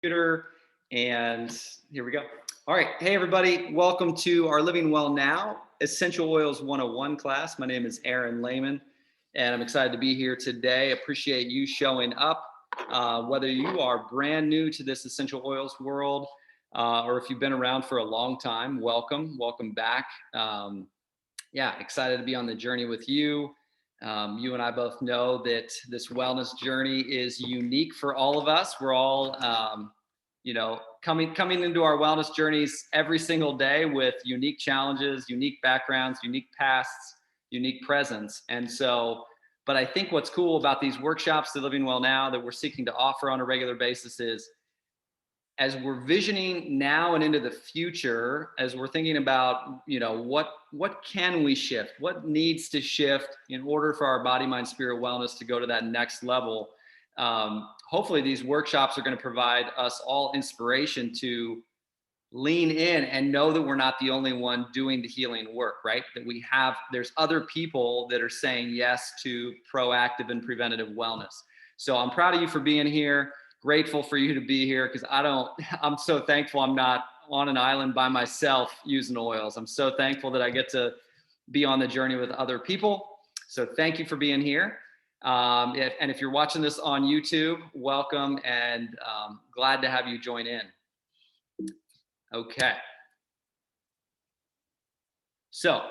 computer, and here we go. All right. Hey, everybody. Welcome to our Living Well Now Essential Oils 101 class. My name is Aaron Lahman, and I'm excited to be here today. Appreciate you showing up. Whether you are brand new to this essential oils world, or if you've been around for a long time, welcome back. Yeah, excited to be on the journey with you. You and I both know that this wellness journey is unique for all of us. We're all, coming into our wellness journeys every single day with unique challenges, unique backgrounds, unique pasts, unique presents. And so, but I think what's cool about these workshops, the Living Well Now, that we're seeking to offer on a regular basis is, as we're visioning now and into the future, as we're thinking about, what can we shift? What needs to shift in order for our body, mind, spirit wellness to go to that next level? Hopefully these workshops are going to provide us all inspiration to lean in and know that we're not the only one doing the healing work, right? That there's other people that are saying yes to proactive and preventative wellness. So I'm proud of you for being here. Grateful for you to be here, because I'm so thankful I'm not on an island by myself using oils. I'm so thankful that I get to be on the journey with other people. So thank you for being here. If you're watching this on YouTube, welcome, and glad to have you join in. Okay. So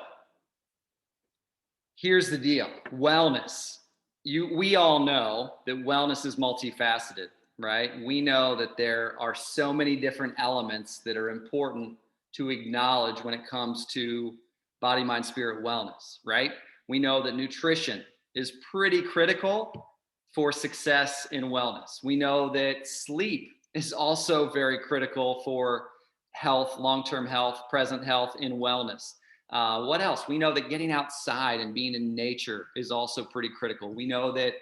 here's the deal. Wellness. We all know that wellness is multifaceted. Right? We know that there are so many different elements that are important to acknowledge when it comes to body, mind, spirit wellness, right? We know that nutrition is pretty critical for success in wellness. We know that sleep is also very critical for health, long-term health, present health in wellness. What else? We know that getting outside and being in nature is also pretty critical. We know that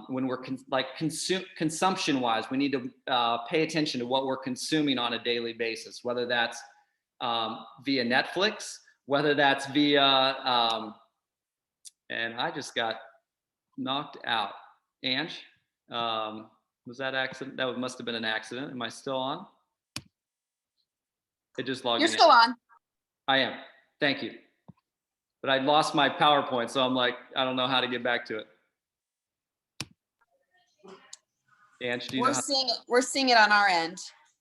when we're consumption wise, we need to pay attention to what we're consuming on a daily basis, whether that's via Netflix, whether that's via, and I just got knocked out. Ange, was that accident? That must have been an accident. Am I still on? It just logged in. You're still on. I am. Thank you. But I lost my PowerPoint, so I'm like, I don't know how to get back to it. Ange, do you know we're seeing it on our end.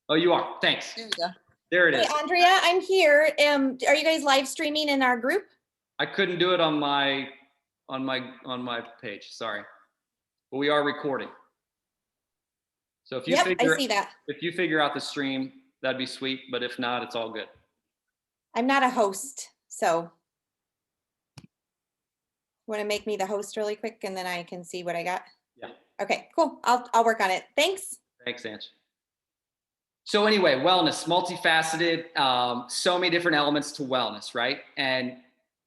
Oh, you are. Thanks. There you go. There it is. Hey, Andrea, I'm here. Are you guys live streaming in our group? I couldn't do it on my page. Sorry, but we are recording. So if you if you figure out the stream, that'd be sweet. But if not, it's all good. I'm not a host, so want to make me the host really quick, and then I can see what I got. Yeah. Okay, cool. I'll work on it. Thanks. Thanks, Ange. So anyway, wellness, multifaceted, so many different elements to wellness, right? And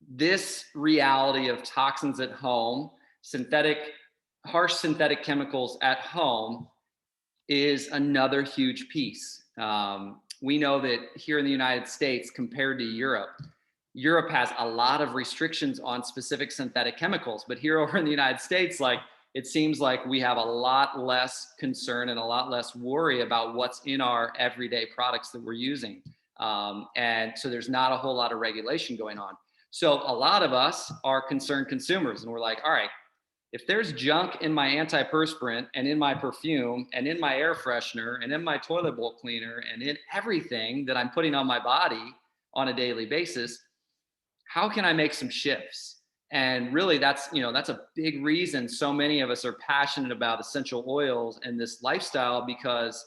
this reality of toxins at home, harsh synthetic chemicals at home is another huge piece. We know that here in the United States, compared to Europe has a lot of restrictions on specific synthetic chemicals, but here over in the United States, it seems like we have a lot less concern and a lot less worry about what's in our everyday products that we're using. And so there's not a whole lot of regulation going on. So a lot of us are concerned consumers, and we're like, all right, if there's junk in my antiperspirant and in my perfume and in my air freshener and in my toilet bowl cleaner and in everything that I'm putting on my body on a daily basis, how can I make some shifts? And really that's a big reason so many of us are passionate about essential oils and this lifestyle, because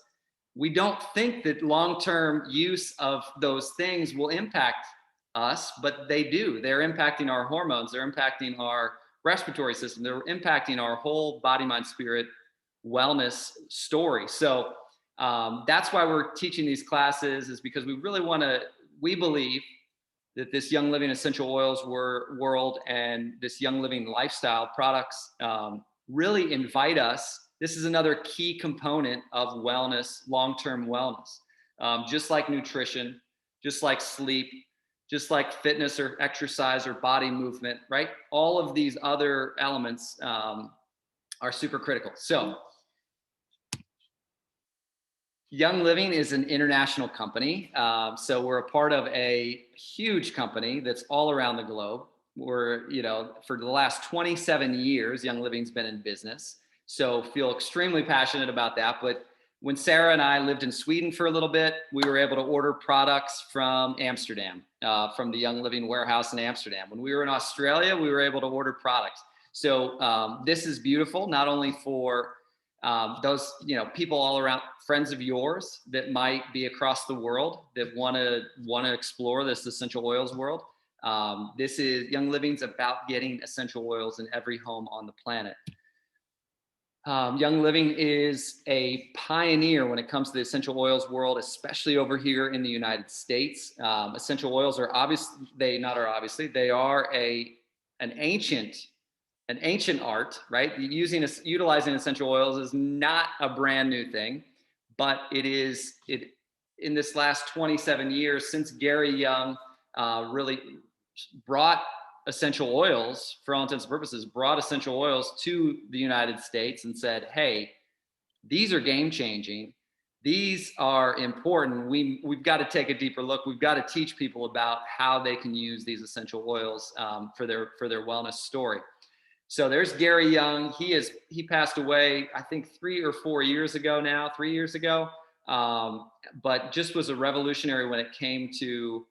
we don't think that long-term use of those things will impact us, but they do. They're impacting our hormones. They're impacting our respiratory system. They're impacting our whole body, mind, spirit wellness story. So that's why we're teaching these classes, is because we believe that this Young Living essential oils world and this Young Living lifestyle products really invite us. This is another key component of wellness, long-term wellness, just like nutrition, just like sleep, just like fitness or exercise or body movement, right? All of these other elements are super critical. So Young Living is an international company. So we're a part of a huge company that's all around the globe. We're, for the last 27 years, Young Living's been in business. So feel extremely passionate about that. But when Sarah and I lived in Sweden for a little bit, we were able to order products from Amsterdam, from the Young Living warehouse in Amsterdam. When we were in Australia, we were able to order products. So this is beautiful, not only for those people all around, friends of yours that might be across the world that want to explore this essential oils world. This is Young Living's about getting essential oils in every home on the planet. Young Living is a pioneer when it comes to the essential oils world, especially over here in the United States. Essential oils are they are an ancient art, right? Utilizing essential oils is not a brand new thing, but it in this last 27 years since Gary Young really brought essential oils, for all intents and purposes, brought essential oils to the United States and said, hey, these are game changing. These are important. We've got to take a deeper look. We've got to teach people about how they can use these essential oils for their wellness story. So there's Gary Young. He passed away, I think 3 or 4 years ago now, 3 years ago. But just was a revolutionary when it came to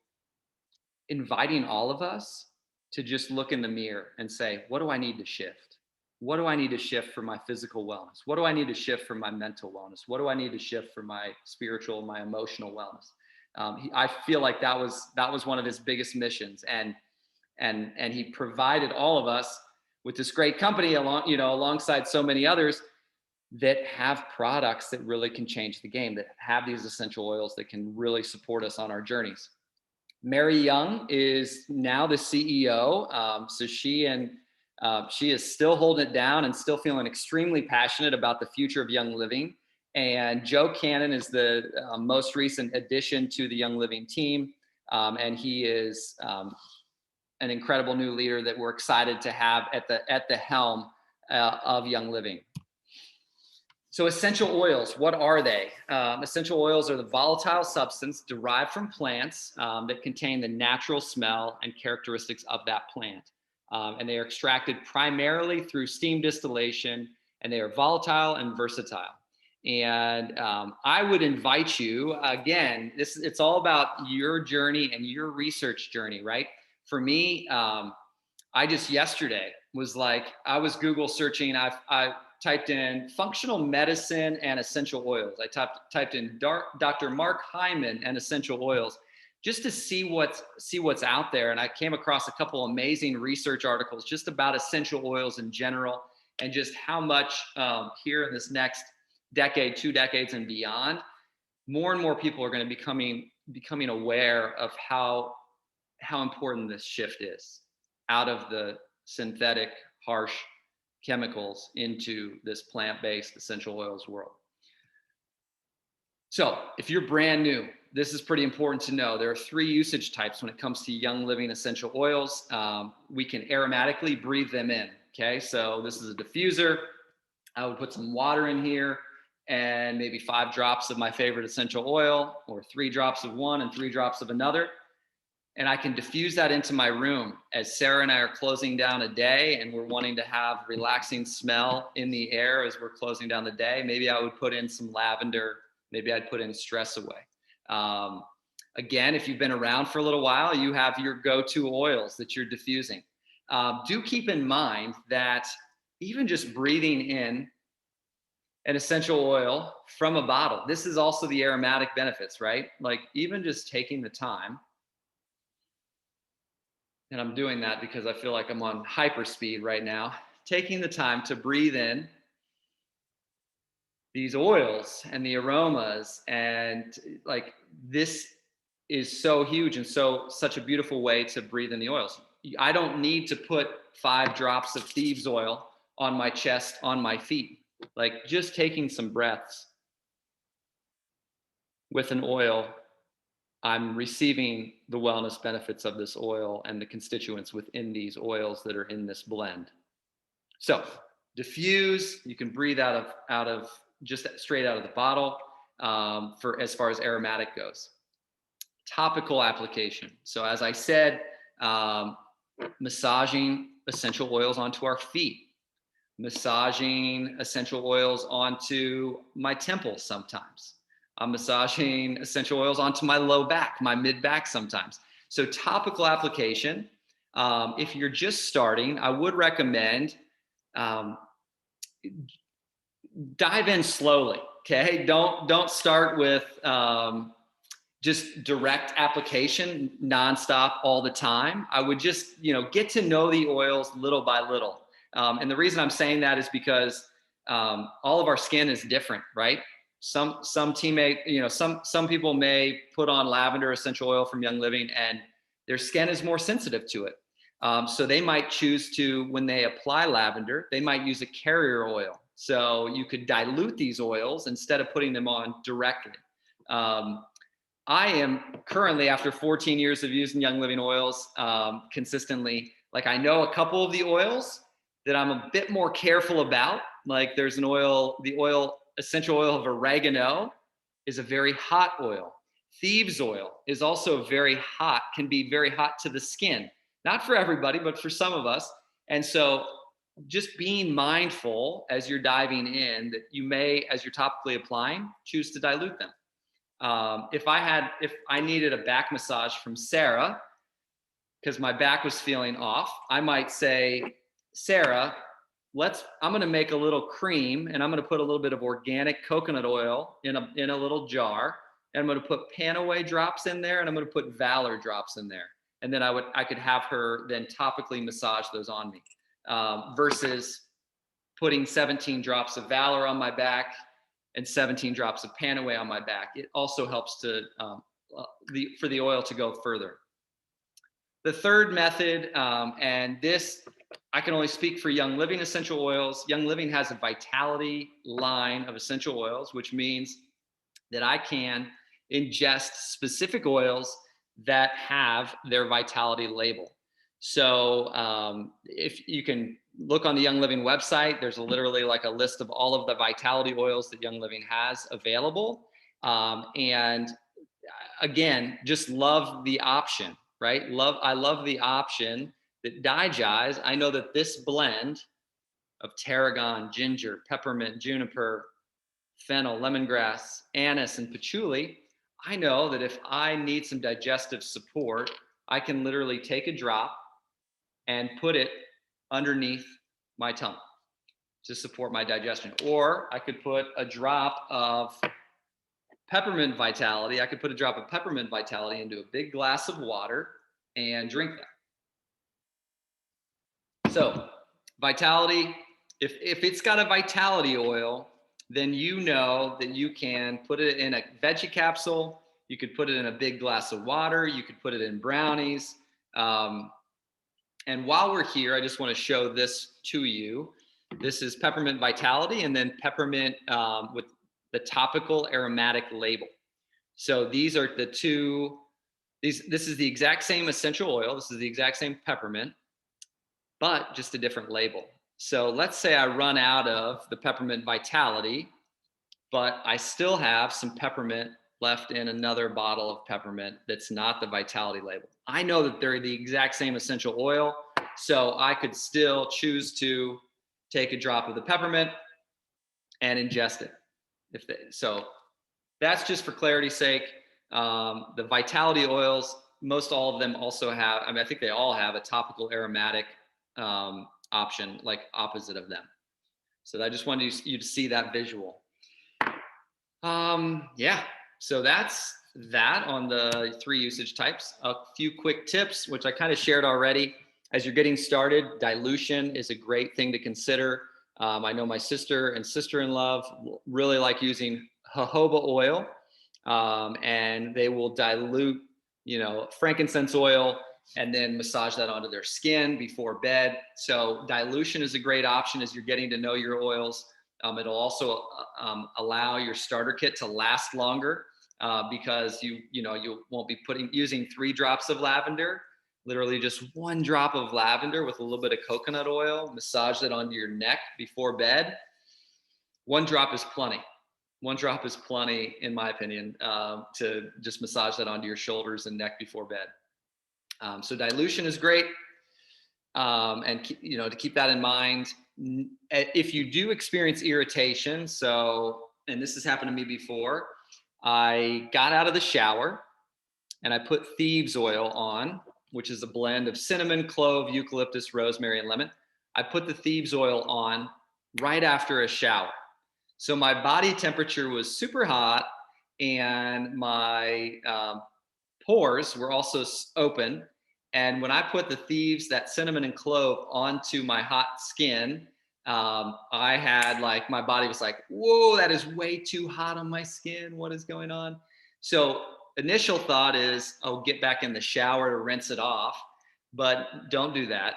inviting all of us to just look in the mirror and say, what do I need to shift? What do I need to shift for my physical wellness? What do I need to shift for my mental wellness? What do I need to shift for my spiritual, my emotional wellness? I feel like that was one of his biggest missions, and he provided all of us with this great company alongside so many others that have products that really can change the game, that have these essential oils that can really support us on our journeys. Mary Young is now the CEO. So she is still holding it down and still feeling extremely passionate about the future of Young Living. And Joe Cannon is the most recent addition to the Young Living team. And he is an incredible new leader that we're excited to have at the helm of Young Living. So essential oils, what are they? Essential oils are the volatile substance derived from plants that contain the natural smell and characteristics of that plant. And they are extracted primarily through steam distillation, and they are volatile and versatile. And I would invite you, again, it's all about your journey and your research journey, right? For me, I just yesterday was like, I was Google searching, I typed in functional medicine and essential oils. I typed in Dr. Mark Hyman and essential oils just to see what's out there. And I came across a couple amazing research articles just about essential oils in general, and just how much here in this next decade, 2 decades and beyond, more and more people are going to be becoming aware of how important this shift is out of the synthetic, harsh chemicals into this plant-based essential oils world. So if you're brand new, this is pretty important to know. There are 3 usage types when it comes to Young Living essential oils. We can aromatically breathe them in. Okay, so this is a diffuser. I would put some water in here and maybe 5 drops of my favorite essential oil, or 3 drops of one and 3 drops of another. And I can diffuse that into my room as Sarah and I are closing down a day and we're wanting to have relaxing smell in the air as we're closing down the day. Maybe I would put in some lavender. Maybe I'd put in stress away. Again, if you've been around for a little while, you have your go-to oils that you're diffusing. Do keep in mind that even just breathing in an essential oil from a bottle, this is also the aromatic benefits, right? Like even just taking the time, and I'm doing that because I feel like I'm on hyperspeed right now, taking the time to breathe in these oils and the aromas, and like this is so huge and such a beautiful way to breathe in the oils. I don't need to put 5 drops of thieves oil on my chest, on my feet. Like just taking some breaths with an oil, I'm receiving the wellness benefits of this oil and the constituents within these oils that are in this blend. So diffuse, you can breathe out of just straight out of the bottle. for as far as aromatic goes. Topical application. So as I said, massaging essential oils onto our feet, massaging essential oils onto my temples sometimes. I'm massaging essential oils onto my low back, my mid back sometimes. So topical application. If you're just starting, I would recommend dive in slowly. Okay, don't start with just direct application nonstop all the time. I would just get to know the oils little by little. And the reason I'm saying that is because all of our skin is different, right? Some people may put on lavender essential oil from Young Living and their skin is more sensitive to it. So they might choose to, when they apply lavender, they might use a carrier oil. So you could dilute these oils instead of putting them on directly. I am currently, after 14 years of using Young Living oils consistently, like I know a couple of the oils that I'm a bit more careful about. Like there's an oil, the essential oil of oregano is a very hot oil. Thieves oil is also very hot, can be very hot to the skin. Not for everybody, but for some of us. And so just being mindful as you're diving in that you may, as you're topically applying, choose to dilute them. If I needed a back massage from Sarah, because my back was feeling off, I might say, Sarah, I'm going to make a little cream and I'm going to put a little bit of organic coconut oil in a little jar. And I'm going to put Panaway drops in there and I'm going to put Valor drops in there. And then I could have her then topically massage those on me versus putting 17 drops of Valor on my back and 17 drops of Panaway on my back. It also helps to for the oil to go further. The third method, and this I can only speak for Young Living essential oils. Young Living has a vitality line of essential oils, which means that I can ingest specific oils that have their vitality label. So if you can look on the Young Living website, there's literally like a list of all of the vitality oils that Young Living has available. And again, just love the option, right? I love the option that DiGize. I know that this blend of tarragon, ginger, peppermint, juniper, fennel, lemongrass, anise, and patchouli, I know that if I need some digestive support, I can literally take a drop and put it underneath my tongue to support my digestion. Or I could put a drop of peppermint vitality. I could put a drop of peppermint vitality into a big glass of water and drink that. So vitality, if it's got a vitality oil, then you know that you can put it in a veggie capsule. You could put it in a big glass of water. You could put it in brownies. And while we're here, I just want to show this to you. This is peppermint vitality and then peppermint with the topical aromatic label. So these are the two, this is the exact same essential oil. This is the exact same peppermint, but just a different label. So let's say I run out of the peppermint vitality, but I still have some peppermint left in another bottle of peppermint that's not the vitality label. I know that they're the exact same essential oil, so I could still choose to take a drop of the peppermint and ingest it. So that's just for clarity's sake. The vitality oils, most all of them also have, I think they all have a topical aromatic option, like opposite of them. So I just wanted you to see that visual. Yeah, so that's that on the 3 usage types. A few quick tips, which I kind of shared already. As you're getting started, dilution is a great thing to consider. I know my sister and sister-in-law really like using jojoba oil, and they will dilute, frankincense oil and then massage that onto their skin before bed. So dilution is a great option as you're getting to know your oils. It'll also allow your starter kit to last longer because you won't be using 3 drops of lavender. Literally just 1 drop of lavender with a little bit of coconut oil, massage that onto your neck before bed. 1 drop is plenty. One drop is plenty, in my opinion, to just massage that onto your shoulders and neck before bed. So dilution is great. And to keep that in mind, if you do experience irritation, and this has happened to me before, I got out of the shower and I put thieves oil on, which is a blend of cinnamon, clove, eucalyptus, rosemary, and lemon. I put the thieves oil on right after a shower. So my body temperature was super hot and my pores were also open. And when I put the thieves, that cinnamon and clove, onto my hot skin, I had my body was like, whoa, that is way too hot on my skin. What is going on? So initial thought is, oh, get back in the shower to rinse it off. But don't do that.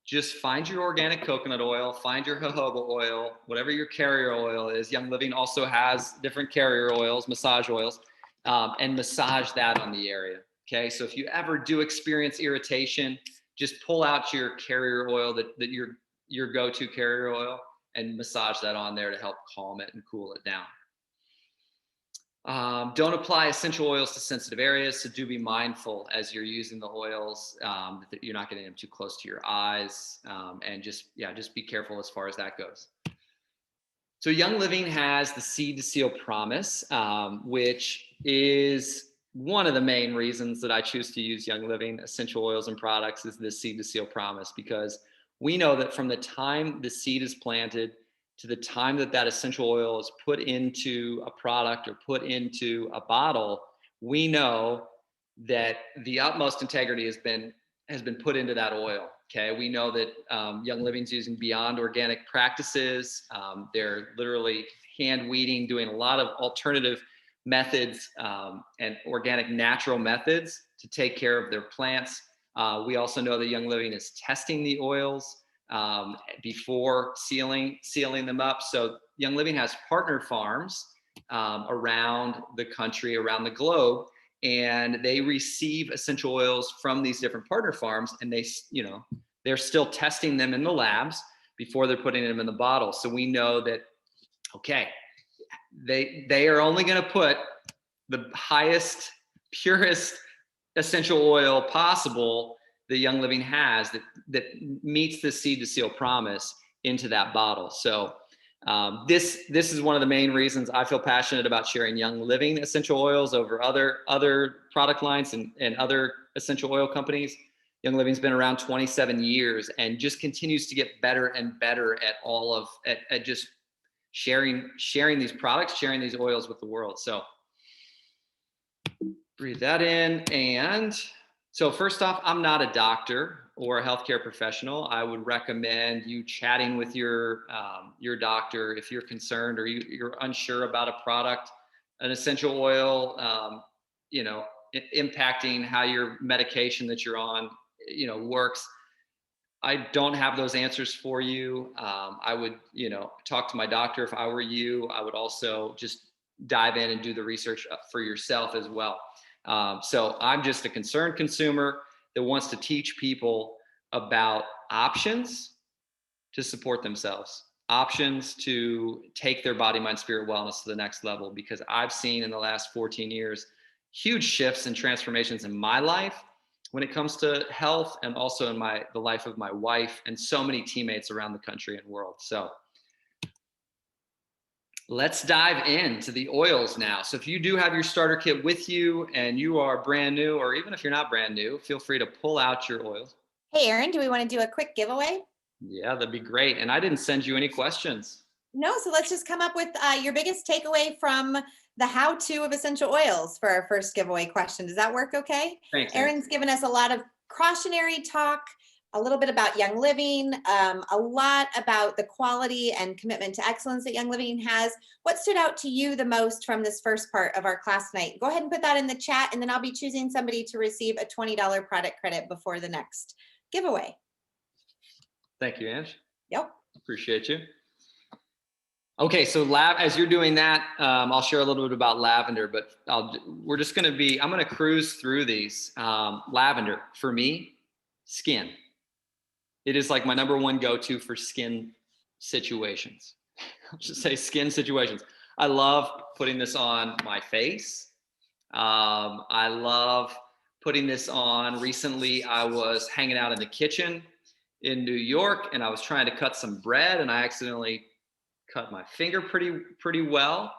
Just find your organic coconut oil, find your jojoba oil, whatever your carrier oil is. Young Living also has different carrier oils, massage oils, and massage that on the area. Okay, so if you ever do experience irritation, just pull out your carrier oil, that your go-to carrier oil, and massage that on there to help calm it and cool it down. Don't apply essential oils to sensitive areas, so do be mindful as you're using the oils that you're not getting them too close to your eyes, and just be careful as far as that goes. So Young Living has the Seed to Seal Promise, which is one of the main reasons that I choose to use Young Living essential oils and products is the Seed to Seal Promise, because we know that from the time the seed is planted to the time that essential oil is put into a product or put into a bottle, we know that the utmost integrity has been put into that oil. Okay, we know that Young Living's using beyond organic practices. They're literally hand weeding, doing a lot of alternative methods and organic natural methods to take care of their plants. We also know that Young Living is testing the oils before sealing them up. So Young Living has partner farms around the country, around the globe, and they receive essential oils from these different partner farms, and they're still testing them in the labs before they're putting them in the bottle. So we know that, okay, they are only going to put the highest, purest essential oil possible that Young Living has that meets the Seed to Seal Promise into that bottle. So this is one of the main reasons I feel passionate about sharing Young Living essential oils over other product lines and other essential oil companies. Young Living's been around 27 years and just continues to get better and better at just sharing these products, sharing these oils with the world. So breathe that in. And so first off, I'm not a doctor or a healthcare professional. I would recommend you chatting with your doctor if you're concerned or you're unsure about a product, an essential oil, impacting how your medication that you're on, works. I don't have those answers for you. I would, talk to my doctor if I were you. I would also just dive in and do the research for yourself as well. So I'm just a concerned consumer that wants to teach people about options to support themselves, options to take their body, mind, spirit wellness to the next level, because I've seen in the last 14 years huge shifts and transformations in my life when it comes to health, and also in the life of my wife and so many teammates around the country and world. So let's dive into the oils now. So if you do have your starter kit with you and you are brand new, or even if you're not brand new, feel free to pull out your oils. Hey, Erin, do we want to do a quick giveaway? Yeah, that'd be great. And I didn't send you any questions. No, so let's just come up with your biggest takeaway from the how-to of essential oils for our first giveaway question. Does that work okay? Thanks. Erin's given us a lot of cautionary talk, a little bit about Young Living, a lot about the quality and commitment to excellence that Young Living has. What stood out to you the most from this first part of our class tonight? Go ahead and put that in the chat, and then I'll be choosing somebody to receive a $20 product credit before the next giveaway. Thank you, Ange. Yep. Appreciate you. Okay, so as you're doing that, I'll share a little bit about lavender, but I'm going to cruise through these. Lavender, for me, skin. It is like my number one go-to for skin situations. I'll just say skin situations. I love putting this on my face. I love putting this on. Recently, I was hanging out in the kitchen in New York, and I was trying to cut some bread, and I accidentally cut my finger pretty well.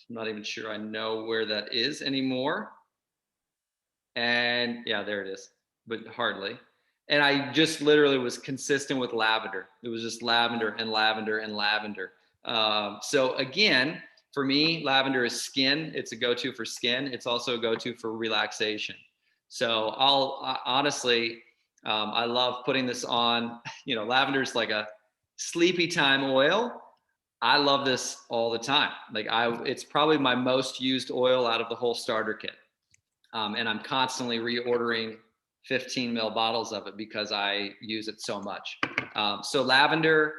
I'm not even sure I know where that is anymore. And yeah, there it is, but hardly. And I just literally was consistent with lavender. It was just lavender and lavender and lavender. So again, for me, lavender is skin. It's a go-to for skin. It's also a go-to for relaxation. So honestly, I love putting this on. You know, lavender is like a sleepy time oil. I love this all the time. Like it's probably my most used oil out of the whole starter kit. And I'm constantly reordering 15 ml bottles of it because I use it so much. So lavender,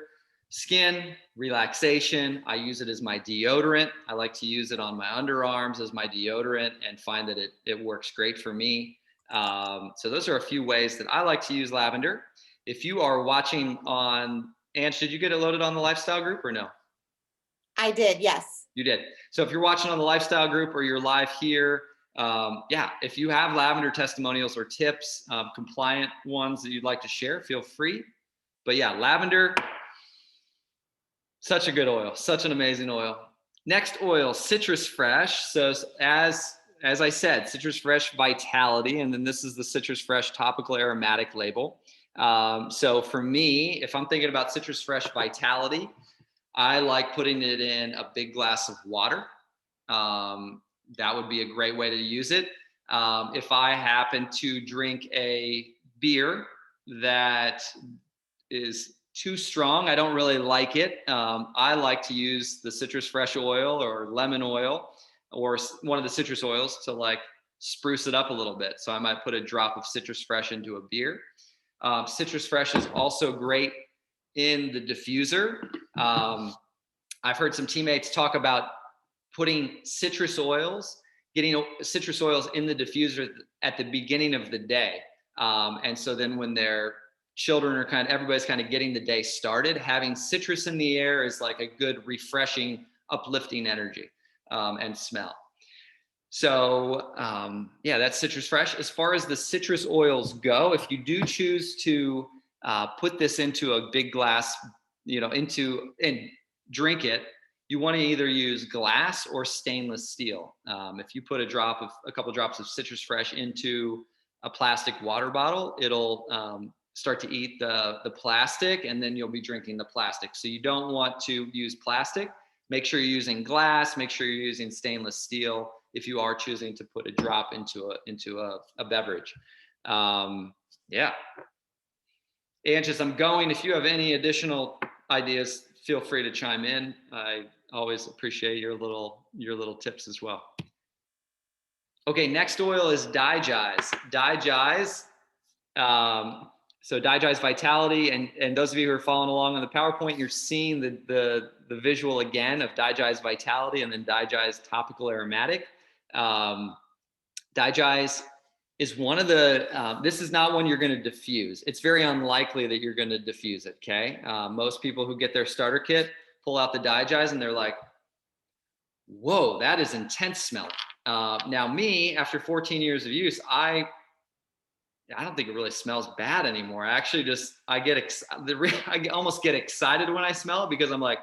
skin, relaxation. I use it as my deodorant. I like to use it on my underarms as my deodorant and find that it works great for me. So those are a few ways that I like to use lavender. If you are watching on, Ange, did you get it loaded on the lifestyle group or no? I did, yes. You did. So if you're watching on the lifestyle group or you're live here, yeah, if you have lavender testimonials or tips, compliant ones that you'd like to share, feel free. But yeah, lavender, such a good oil, such an amazing oil. Next oil, Citrus Fresh. So as I said, Citrus Fresh Vitality, and then this is the Citrus Fresh Topical Aromatic label. So for me, if I'm thinking about Citrus Fresh Vitality, I like putting it in a big glass of water. That would be a great way to use it. If I happen to drink a beer that is too strong, I don't really like it. I like to use the Citrus Fresh oil or lemon oil or one of the citrus oils to like spruce it up a little bit. So I might put a drop of Citrus Fresh into a beer. Citrus Fresh is also great in the diffuser. I've heard some teammates talk about putting getting citrus oils in the diffuser at the beginning of the day. And so then when their children are everybody's kind of getting the day started, having citrus in the air is like a good, refreshing, uplifting energy and smell. So yeah, that's Citrus Fresh. As far as the citrus oils go, if you do choose to put this into a big glass, and drink it, you want to either use glass or stainless steel. If you put a couple drops of Citrus Fresh into a plastic water bottle, it'll start to eat the plastic, and then you'll be drinking the plastic. So you don't want to use plastic. Make sure you're using glass. Make sure you're using stainless steel if you are choosing to put a drop into a beverage. Yeah. And just if you have any additional ideas, feel free to chime in. I always appreciate your little tips as well. Okay, next oil is Digize. Digize. So Digize Vitality, and those of you who are following along on the PowerPoint, you're seeing the visual again of Digize Vitality and then Digize Topical Aromatic. Digize is one of the, this is not one you're going to diffuse. It's very unlikely that you're going to diffuse it, okay? Most people who get their starter kit pull out the Digize and they're like, whoa, that is intense smelling. Now me, after 14 years of use, I don't think it really smells bad anymore. I actually I almost get excited when I smell it because I'm like,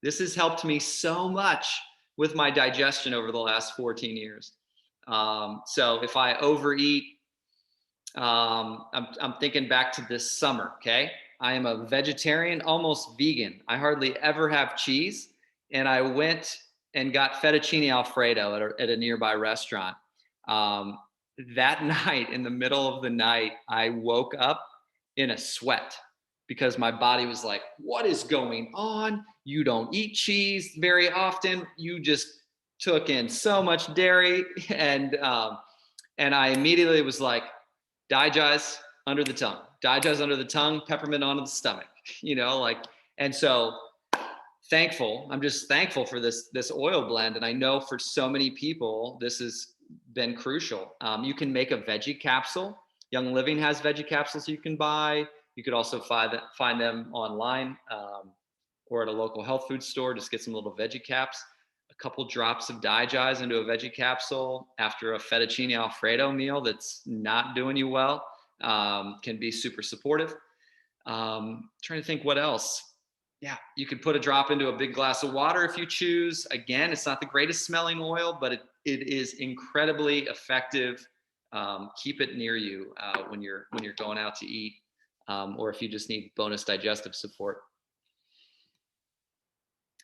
this has helped me so much with my digestion over the last 14 years. So if I overeat, I'm thinking back to this summer, okay? I am a vegetarian, almost vegan. I hardly ever have cheese. And I went and got fettuccine Alfredo at a nearby restaurant. That night, in the middle of the night, I woke up in a sweat because my body was like, what is going on? You don't eat cheese very often. You just took in so much dairy. And I immediately was like, Digize under the tongue, Digize under the tongue, peppermint onto the stomach, and so I'm just thankful for this oil blend. And I know for so many people, this has been crucial. You can make a veggie capsule. Young Living has veggie capsules you can buy. You could also find them online or at a local health food store. Just get some little veggie caps. couple drops of digize into a veggie capsule after a fettuccine Alfredo meal that's not doing you well can be super supportive. Trying to think what else. Yeah, you could put a drop into a big glass of water if you choose. Again, it's not the greatest smelling oil, but it is incredibly effective. Keep it near you when you're going out to eat, or if you just need bonus digestive support.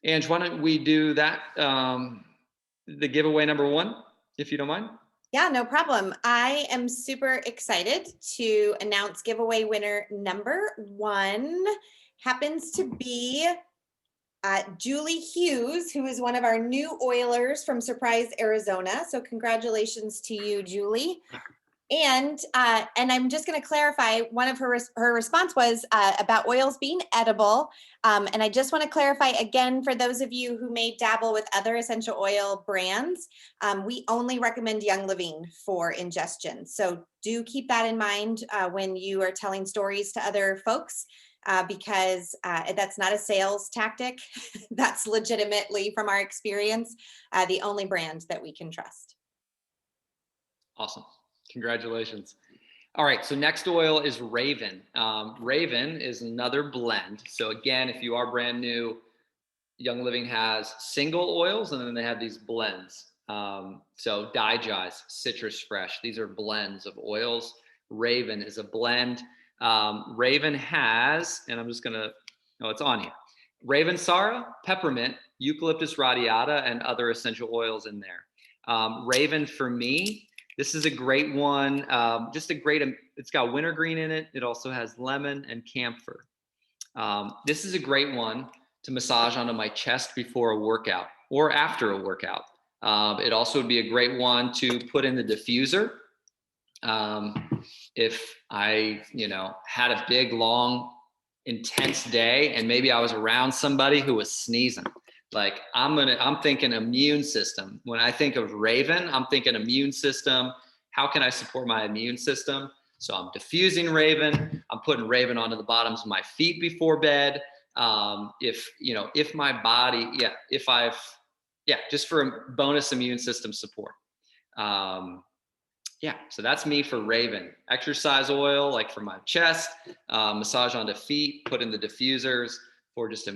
Ange, why don't we do that? The giveaway number 1, if you don't mind. Yeah, no problem. I am super excited to announce giveaway winner number 1 happens to be Julie Hughes, who is one of our new Oilers from Surprise, Arizona. So congratulations to you, Julie. And I'm just going to clarify, one of her response was about oils being edible. And I just want to clarify again, for those of you who may dabble with other essential oil brands, we only recommend Young Living for ingestion. So do keep that in mind when you are telling stories to other folks, because that's not a sales tactic. That's legitimately, from our experience, the only brand that we can trust. Awesome. Congratulations. All right, so next oil is Raven. Raven is another blend. So again, if you are brand new, Young Living has single oils, and then they have these blends. So Digize, Citrus Fresh, these are blends of oils. Raven is a blend. Raven has, and I'm just gonna, no, it's on here. Raven Sarah, peppermint, eucalyptus radiata, and other essential oils in there. Raven, for me, this is a great one. Just a great, it's got wintergreen in it. It also has lemon and camphor. This is a great one to massage onto my chest before a workout or after a workout. It also would be a great one to put in the diffuser. If I, had a big, long, intense day and maybe I was around somebody who was sneezing, like I'm thinking immune system. When I think of Raven, I'm thinking immune system. How can I support my immune system? So I'm diffusing Raven. I'm putting Raven onto the bottoms of my feet before bed. If my body, just for a bonus immune system support. So that's me for Raven. Exercise oil, like for my chest, massage onto feet, put in the diffusers for just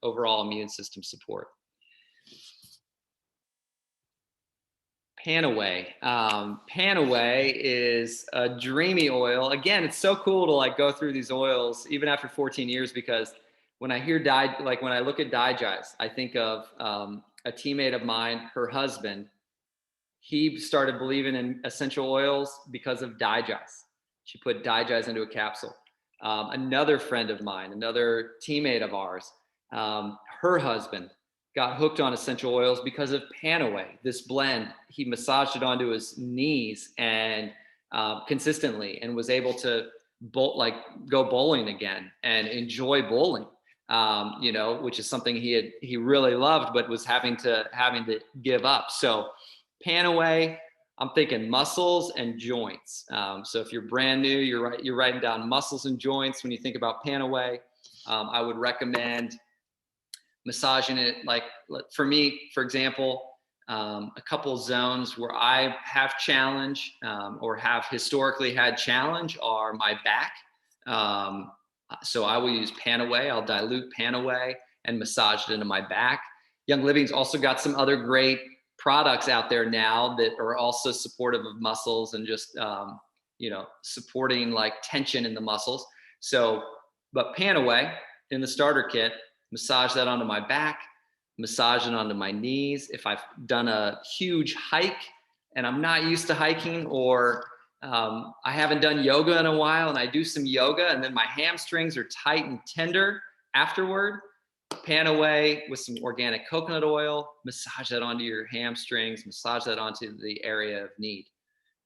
overall immune system support. Panaway. Panaway is a dreamy oil. Again, it's so cool to go through these oils even after 14 years, because when I hear when I look at Digize, I think of a teammate of mine, her husband. He started believing in essential oils because of Digize. She put Digize into a capsule. Another friend of mine, another teammate of ours, her husband got hooked on essential oils because of Panaway, this blend. He massaged it onto his knees and consistently, and was able to go bowling again and enjoy bowling. Which is something he really loved, but was having to give up. So Panaway, I'm thinking muscles and joints. So if you're brand new, you're writing down muscles and joints when you think about Panaway. I would recommend massaging it. For me, for example, a couple zones where I have challenge or have historically had challenge are my back. So I will use Panaway. I'll dilute Panaway and massage it into my back. Young Living's also got some other great products out there now that are also supportive of muscles and just, supporting tension in the muscles. So, but Panaway in the starter kit, massage that onto my back, massage it onto my knees. If I've done a huge hike and I'm not used to hiking, or I haven't done yoga in a while and I do some yoga and then my hamstrings are tight and tender afterward, Panaway with some organic coconut oil, massage that onto your hamstrings, massage that onto the area of need.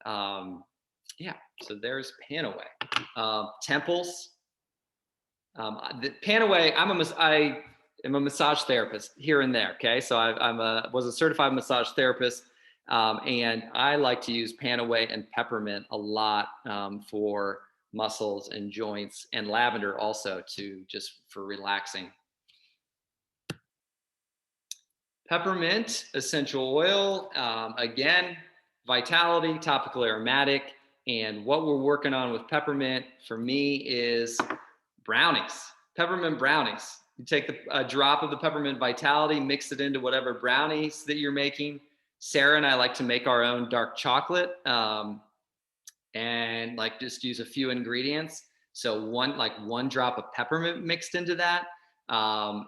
So there's Panaway. Temples. The Panaway, I am a massage therapist here and there. Okay, so I was a certified massage therapist, and I like to use Panaway and peppermint a lot for muscles and joints, and lavender also for relaxing. Peppermint essential oil, again, vitality, topical aromatic. And what we're working on with peppermint for me is brownies, peppermint brownies. You take a drop of the peppermint vitality, mix it into whatever brownies that you're making. Sarah and I like to make our own dark chocolate, and like just use a few ingredients. So one drop of peppermint mixed into that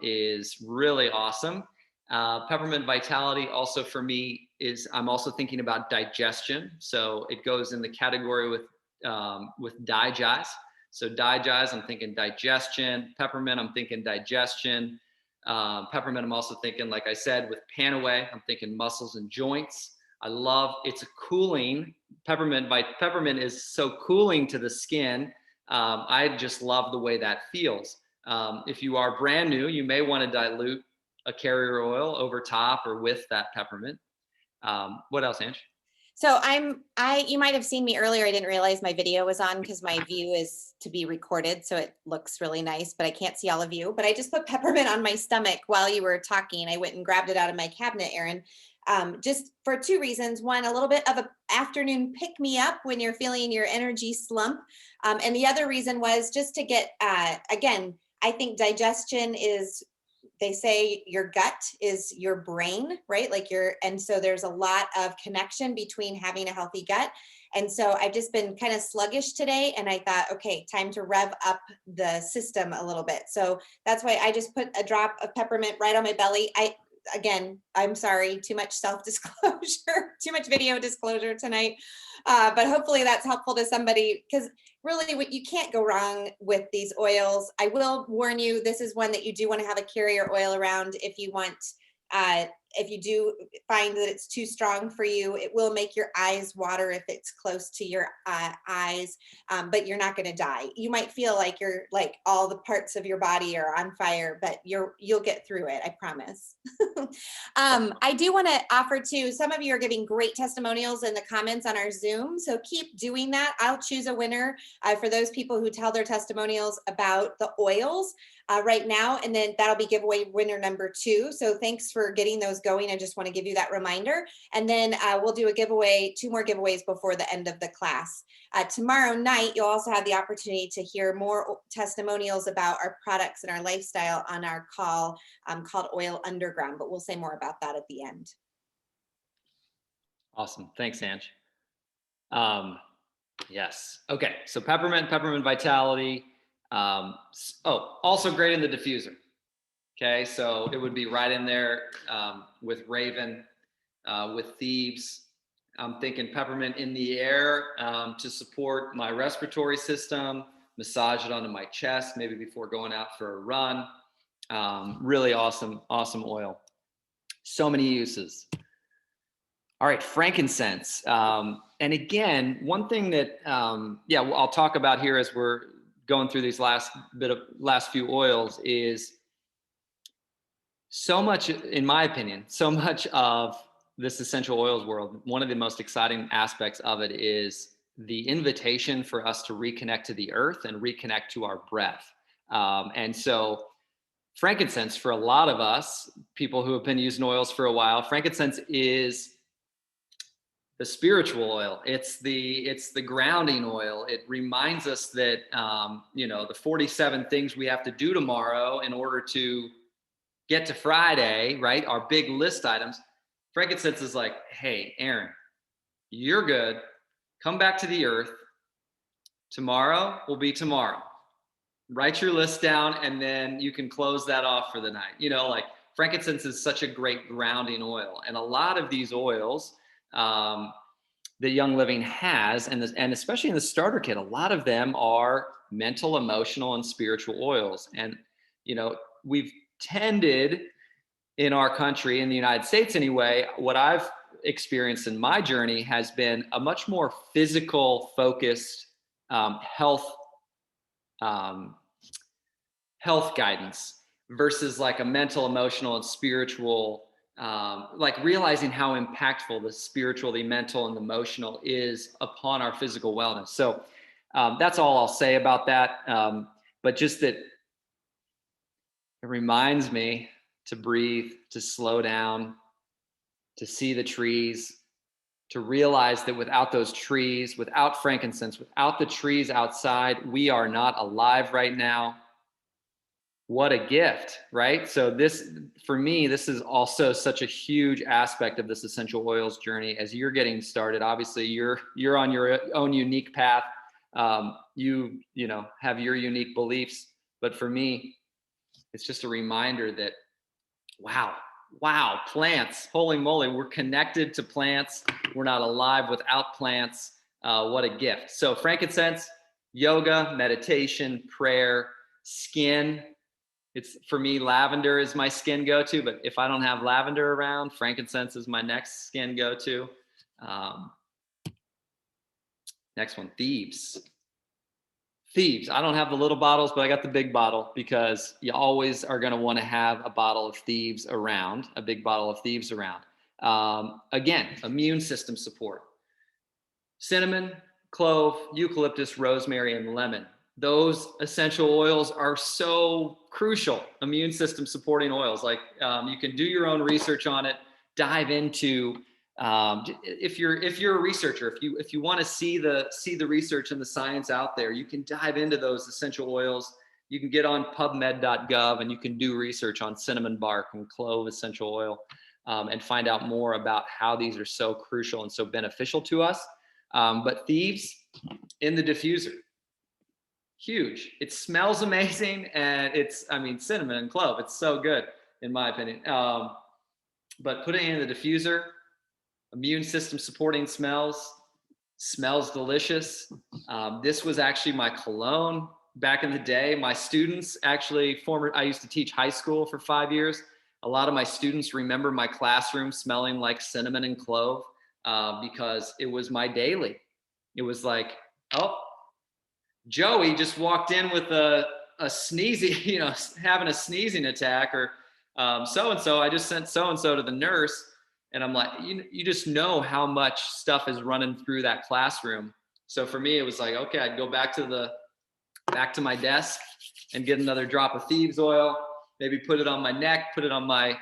is really awesome. Peppermint vitality also for me is, I'm also thinking about digestion. So it goes in the category with digize. So digize, I'm thinking digestion. Peppermint, I'm thinking digestion. Peppermint, I'm also thinking, like I said, with Panaway, I'm thinking muscles and joints. I love, it's a cooling, peppermint is so cooling to the skin. I just love the way that feels. If you are brand new, you may want to dilute a carrier oil over top or with that peppermint. What else, Ange? So you might have seen me earlier. I didn't realize my video was on because my view is to be recorded. So it looks really nice, but I can't see all of you. But I just put peppermint on my stomach while you were talking. I went and grabbed it out of my cabinet, Erin, just for two reasons. One, a little bit of an afternoon pick me up when you're feeling your energy slump. And the other reason was just to get, again, I think digestion is, they say your gut is your brain, right? And so there's a lot of connection between having a healthy gut. And so I've just been kind of sluggish today. And I thought, okay, time to rev up the system a little bit. So that's why I just put a drop of peppermint right on my belly. Again, I'm sorry, too much self-disclosure, too much video disclosure tonight. But hopefully that's helpful to somebody, because really you can't go wrong with these oils. I will warn you, this is one that you do want to have a carrier oil around if you want, if you do find that it's too strong for you. It will make your eyes water if it's close to your eyes, but you're not going to die. You might feel like you're like all the parts of your body are on fire, but you'll get through it. I promise. I do want to offer too, some of you are giving great testimonials in the comments on our Zoom. So keep doing that. I'll choose a winner for those people who tell their testimonials about the oils right now. And then that'll be giveaway winner number 2. So thanks for getting those going. I just want to give you that reminder. And then we'll do a giveaway, 2 more giveaways before the end of the class. Tomorrow night, you'll also have the opportunity to hear more testimonials about our products and our lifestyle on our call called Oil Underground, but we'll say more about that at the end. Awesome. Thanks, Ange. Yes. Okay. So peppermint vitality. Also great in the diffuser. Okay. So it would be right in there with Raven, with Thieves. I'm thinking peppermint in the air to support my respiratory system, massage it onto my chest, maybe before going out for a run. Really awesome oil. So many uses. All right, frankincense. And again, one thing that, I'll talk about here as we're going through these last few oils is so much, in my opinion, so much of this essential oils world, one of the most exciting aspects of it is the invitation for us to reconnect to the earth and reconnect to our breath. And so frankincense, for a lot of us, people who have been using oils for a while, frankincense is the spiritual oil. It's the grounding oil. It reminds us that, the 47 things we have to do tomorrow in order to get to Friday, right? Our big list items. Frankincense is like, hey, Aaron, you're good. Come back to the earth. Tomorrow will be tomorrow. Write your list down and then you can close that off for the night. Frankincense is such a great grounding oil. And a lot of these oils that Young Living has, and especially in the starter kit, a lot of them are mental, emotional, and spiritual oils. And, we've tended in our country, in the United States anyway, what I've experienced in my journey has been a much more physical focused health guidance versus like a mental, emotional, and spiritual, like realizing how impactful the spiritual, the mental, and the emotional is upon our physical wellness. So that's all I'll say about that. But just that it reminds me to breathe, to slow down, to see the trees, to realize that without those trees, without frankincense, without the trees outside, we are not alive right now. What a gift, right? So this, for me, this is also such a huge aspect of this essential oils journey. As you're getting started, obviously you're on your own unique path. You know, have your unique beliefs, but for me, it's just a reminder that, wow, plants, holy moly, we're connected to plants. We're not alive without plants. What a gift. So frankincense, yoga, meditation, prayer, skin. It's, for me, lavender is my skin go-to, but if I don't have lavender around, frankincense is my next skin go-to. Next one, thieves. Thieves. I don't have the little bottles, but I got the big bottle because you always are going to want to have a bottle of thieves around, a big bottle of thieves around. Again, immune system support. Cinnamon, clove, eucalyptus, rosemary, and lemon. Those essential oils are so crucial, immune system supporting oils. Like you can do your own research on it, dive into, if you're a researcher, if you want to see the research and the science out there, you can dive into those essential oils. You can get on pubmed.gov and you can do research on cinnamon bark and clove essential oil, and find out more about how these are so crucial and so beneficial to us. But thieves in the diffuser, huge. It smells amazing, and I mean, cinnamon and clove, it's so good in my opinion. But putting it in the diffuser, immune system supporting smells delicious. This was actually my cologne back in the day. My students actually, I used to teach high school for 5 years. A lot of my students remember my classroom smelling like cinnamon and clove, because it was my daily. It was like, oh, Joey just walked in with a sneezing, you know, having a sneezing attack, or so-and-so, I just sent so-and-so to the nurse. And I'm like, you just know how much stuff is running through that classroom. So for me, it was like, okay, I'd go back to my desk and get another drop of thieves oil, maybe put it on my neck, put it on my,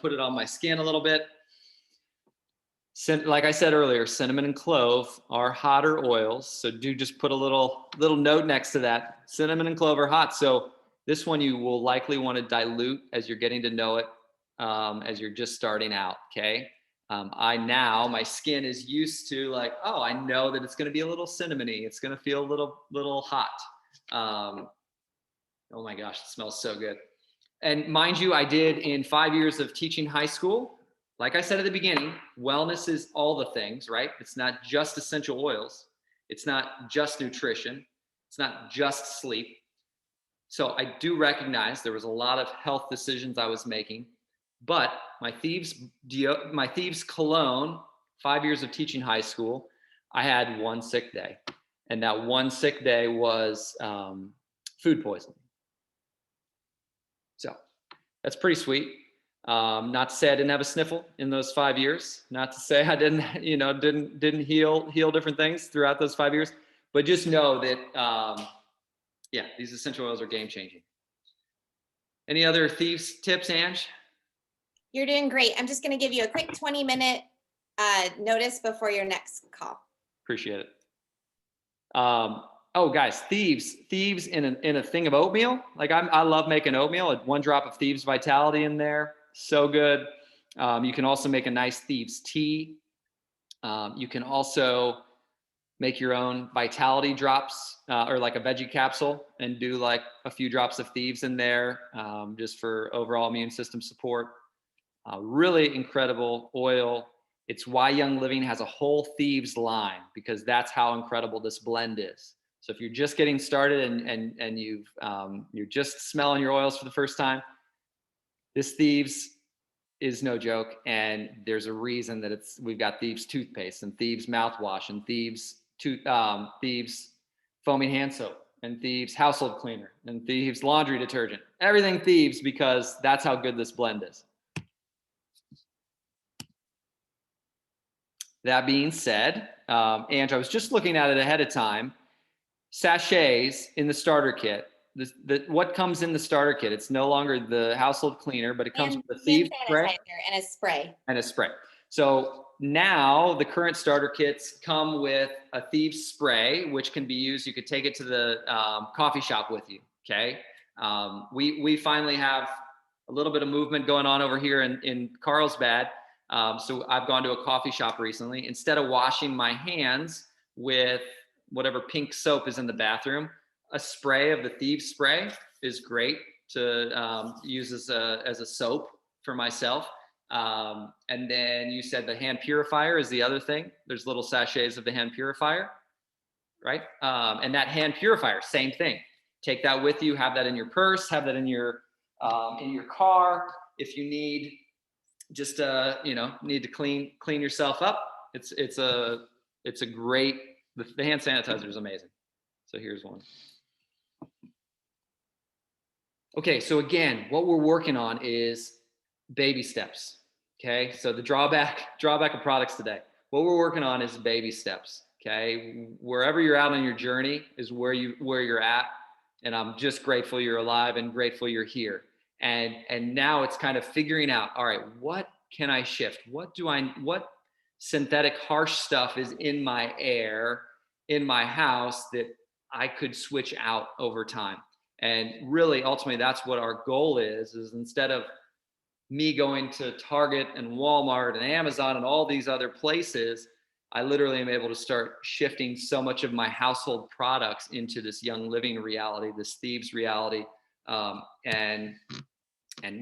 put it on my skin a little bit. Like I said earlier, cinnamon and clove are hotter oils. So do just put a little note next to that. Cinnamon and clove are hot. So this one you will likely want to dilute as you're getting to know it, as you're just starting out, okay? My skin is used to, like, oh, I know that it's going to be a little cinnamony. It's going to feel a little hot. Oh my gosh, it smells so good. And mind you, I did in 5 years of teaching high school. Like I said at the beginning, wellness is all the things, right? It's not just essential oils. It's not just nutrition. It's not just sleep. So I do recognize there was a lot of health decisions I was making, but my Thieves cologne, 5 years of teaching high school, I had one sick day. And that one sick day was food poisoning. So that's pretty sweet. Not to say I didn't have a sniffle in those 5 years. Not to say I didn't heal different things throughout those 5 years. But just know that, these essential oils are game changing. Any other thieves tips, Ange? You're doing great. I'm just going to give you a quick 20-minute notice before your next call. Appreciate it. Oh, guys, thieves in a thing of oatmeal. Like I love making oatmeal. 1 drop of Thieves Vitality in there. So good. You can also make a nice Thieves tea. You can also make your own Vitality drops, or like a veggie capsule, and do like a few drops of Thieves in there, just for overall immune system support. Really incredible oil. It's why Young Living has a whole Thieves line, because that's how incredible this blend is. So if you're just getting started and you're just smelling your oils for the first time, this Thieves is no joke. And there's a reason that we've got Thieves toothpaste and Thieves mouthwash and Thieves foaming hand soap and Thieves household cleaner and Thieves laundry detergent. Everything Thieves, because that's how good this blend is. That being said, Ange, I was just looking at it ahead of time. Sachets in the starter kit, what comes in the starter kit. It's no longer the household cleaner, but it comes And with a hand thieves spray sanitizer and a spray. and a spray. So now the current starter kits come with a thieves spray, which can be used. You could take it to the coffee shop with you. Okay. We finally have a little bit of movement going on over here in Carlsbad. So I've gone to a coffee shop recently. Instead of washing my hands with whatever pink soap is in the bathroom, a spray of the thieves spray is great to use as a soap for myself. And then you said the hand purifier is the other thing. There's little sachets of the hand purifier, right? And that hand purifier, same thing. Take that with you. Have that in your purse. Have that in your car. If you need just need to clean yourself up, it's a great. The hand sanitizer is amazing. So here's one. Okay, so again, what we're working on is baby steps. Okay, so the drawback of products today. What we're working on is baby steps. Okay, wherever you're out on your journey is where you're at, and I'm just grateful you're alive and grateful you're here. And now it's kind of figuring out. All right, what can I shift? What synthetic harsh stuff is in my air, in my house that I could switch out over time? And really, ultimately, that's what our goal is instead of me going to Target and Walmart and Amazon and all these other places, I literally am able to start shifting so much of my household products into this Young Living reality, this thieves reality, and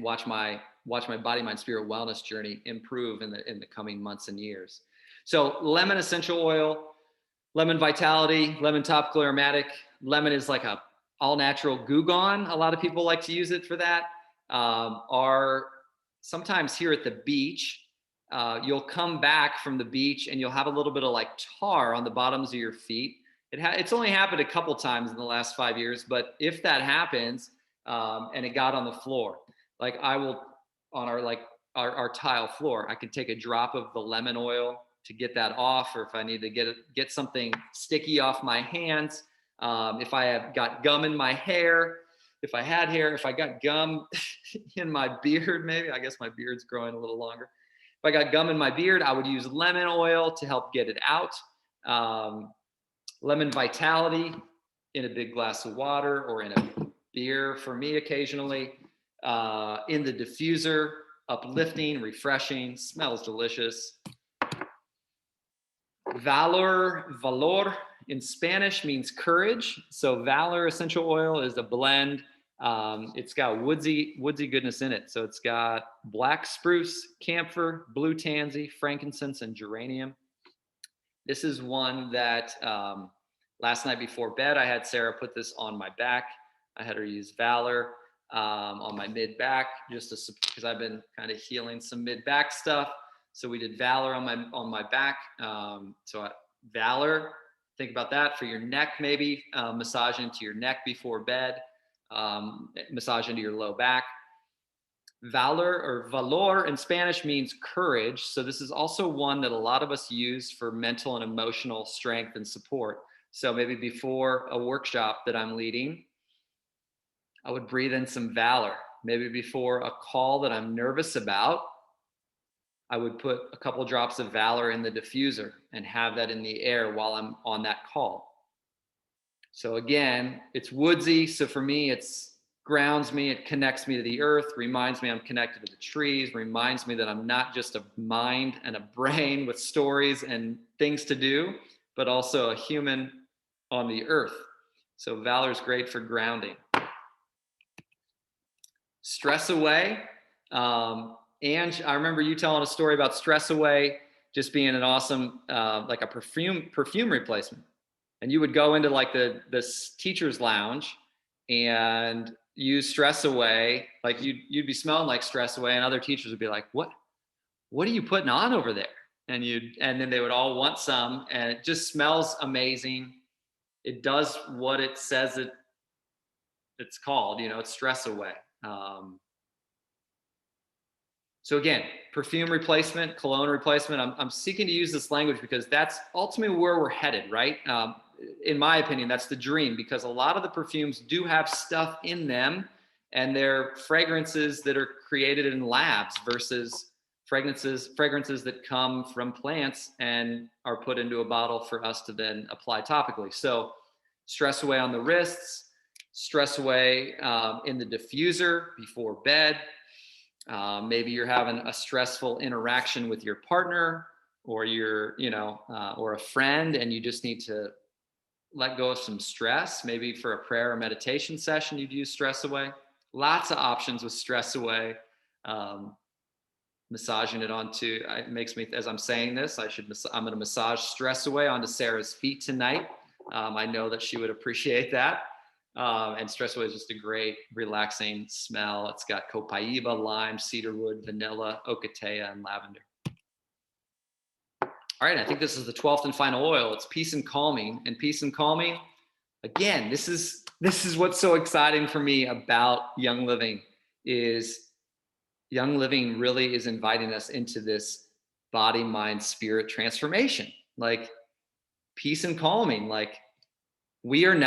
watch my body, mind, spirit wellness journey improve in the coming months and years. So lemon essential oil, lemon vitality, lemon topical aromatic. Lemon is like a all natural Goo Gone. A lot of people like to use it for that. Sometimes here at the beach, you'll come back from the beach and you'll have a little bit of like tar on the bottoms of your feet. It's only happened a couple times in the last 5 years, but if that happens and it got on the floor, like I will on our tile floor, I can take a drop of the lemon oil to get that off, or if I need to get something sticky off my hands. If I have got gum in my hair, if I had hair, if I got gum in my beard, maybe, I guess my beard's growing a little longer. If I got gum in my beard, I would use lemon oil to help get it out. Lemon vitality in a big glass of water or in a beer for me occasionally. In the diffuser, uplifting, refreshing, smells delicious. Valor in Spanish means courage. So Valor essential oil is a blend. It's got woodsy goodness in it. So it's got black spruce, camphor, blue tansy, frankincense, and geranium. This is one that last night before bed, I had Sarah put this on my back. I had her use Valor on my mid back, just because I've been kind of healing some mid back stuff. So we did Valor on my back. Valor, think about that for your neck, maybe massage into your neck before bed, massage into your low back. Valor in Spanish means courage. So this is also one that a lot of us use for mental and emotional strength and support. So maybe before a workshop that I'm leading, I would breathe in some Valor. Maybe before a call that I'm nervous about, I would put a couple drops of Valor in the diffuser and have that in the air while I'm on that call. So again, it's woodsy. So for me, it's grounds me, it connects me to the earth, reminds me I'm connected to the trees, reminds me that I'm not just a mind and a brain with stories and things to do, but also a human on the earth. So Valor is great for grounding. Stress Away. And I remember you telling a story about Stress Away just being an awesome, like a perfume replacement. And you would go into like this teacher's lounge and use Stress Away. Like you'd be smelling like Stress Away, and other teachers would be like, "What are you putting on over there?" And then they would all want some, and it just smells amazing. It does what it says it's called. It's Stress Away. So again, perfume replacement, cologne replacement. I'm seeking to use this language because that's ultimately where we're headed, right? in my opinion, that's the dream, because a lot of the perfumes do have stuff in them, and they're fragrances that are created in labs versus fragrances that come from plants and are put into a bottle for us to then apply topically. So stress away on the wrists, stress away in the diffuser before bed. Maybe you're having a stressful interaction with your partner or or a friend, and you just need to let go of some stress. Maybe for a prayer or meditation session, you'd use stress away. Lots of options with stress away. Massaging it onto, it makes me, as I'm saying this, I'm going to massage stress away onto Sarah's feet tonight. I know that she would appreciate that. And stress away is just a great relaxing smell. It's got copaiba, lime, cedarwood, vanilla, ocotea, and lavender. All right, I think this is the 12th and final oil. It's Peace and Calming. And Peace and Calming, again, this is what's so exciting for me about Young Living, is Young Living really is inviting us into this body, mind, spirit transformation. Like peace and calming. Like I'm